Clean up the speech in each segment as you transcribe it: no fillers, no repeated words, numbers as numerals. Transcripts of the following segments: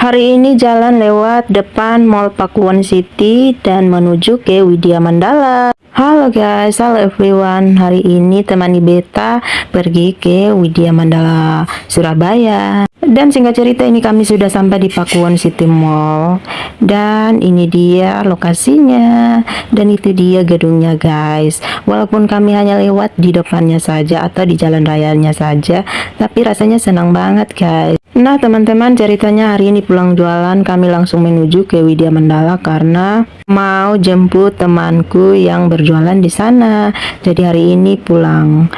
Hari ini jalan lewat depan Mall Pakuwon City dan menuju ke Widya Mandala. Halo guys, halo everyone. Hari ini temani beta pergi ke Widya Mandala, Surabaya. Dan singkat cerita ini kami sudah sampai di Pakuwon City Mall. Dan ini dia lokasinya. Dan itu dia gedungnya guys. Walaupun kami hanya lewat di depannya saja atau di jalan rayanya saja, tapi rasanya senang banget guys. Nah teman-teman, ceritanya hari ini pulang jualan kami langsung menuju ke Widya Mandala karena mau jemput temanku yang berjualan di sana. Jadi hari ini pulang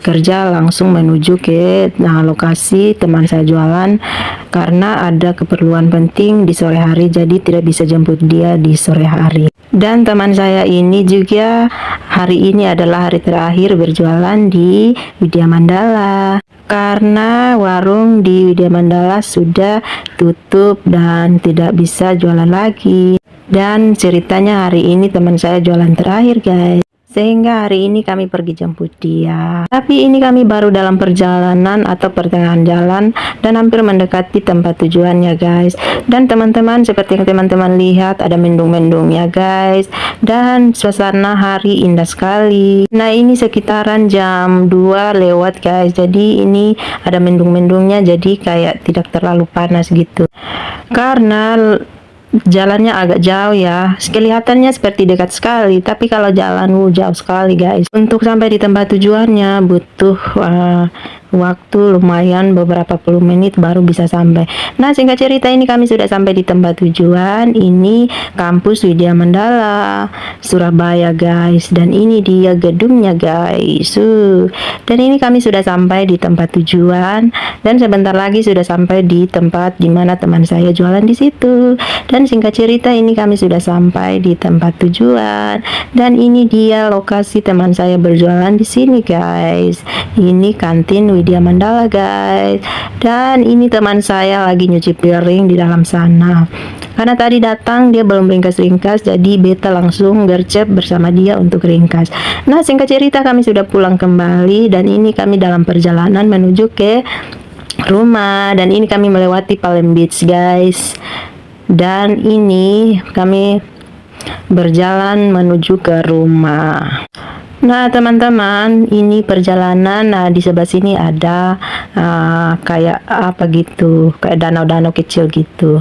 kerja langsung menuju ke lokasi teman saya jualan karena ada keperluan penting di sore hari, jadi tidak bisa jemput dia di sore hari. Dan teman saya ini juga hari ini adalah hari terakhir berjualan di Widya Mandala karena warung di Widya Mandala sudah tutup dan tidak bisa jualan lagi. Dan ceritanya hari ini teman saya jualan terakhir guys, sehingga hari ini kami pergi jemput dia. Tapi ini kami baru dalam perjalanan atau pertengahan jalan dan hampir mendekati tempat tujuannya guys. Dan teman-teman, seperti yang teman-teman lihat ada mendung-mendungnya guys, dan suasana hari indah sekali. Nah ini sekitaran jam 2 lewat guys, jadi ini ada mendung-mendungnya, jadi kayak tidak terlalu panas gitu karena jalannya agak jauh ya, kelihatannya seperti dekat sekali, tapi kalau jalan jauh sekali guys. Untuk sampai di tempat tujuannya butuh waktu lumayan beberapa puluh menit baru bisa sampai. Nah singkat cerita ini kami sudah sampai di tempat tujuan. Ini kampus Widya Mandala Surabaya guys, dan ini dia gedungnya guys. Dan ini kami sudah sampai di tempat tujuan dan sebentar lagi sudah sampai di tempat dimana teman saya jualan di situ. Dan singkat cerita ini kami sudah sampai di tempat tujuan dan ini dia lokasi teman saya berjualan di sini guys. Ini kantin Widya Mandala guys, dan ini teman saya lagi nyuci piring di dalam sana karena tadi datang dia belum ringkas-ringkas, jadi beta langsung gercep bersama dia untuk ringkas. Nah singkat cerita kami sudah pulang kembali dan ini kami dalam perjalanan menuju ke rumah, dan ini kami melewati Palm Beach guys, dan ini kami berjalan menuju ke rumah. Nah teman-teman, ini perjalanan. Nah di sebelah sini ada kayak apa gitu, kayak danau-danau kecil gitu.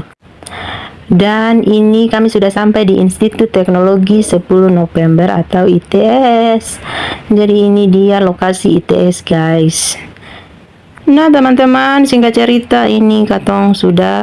Dan ini kami sudah sampai di Institut Teknologi 10 November atau ITS. Jadi ini dia lokasi ITS guys. Nah teman-teman, singkat cerita ini katong sudah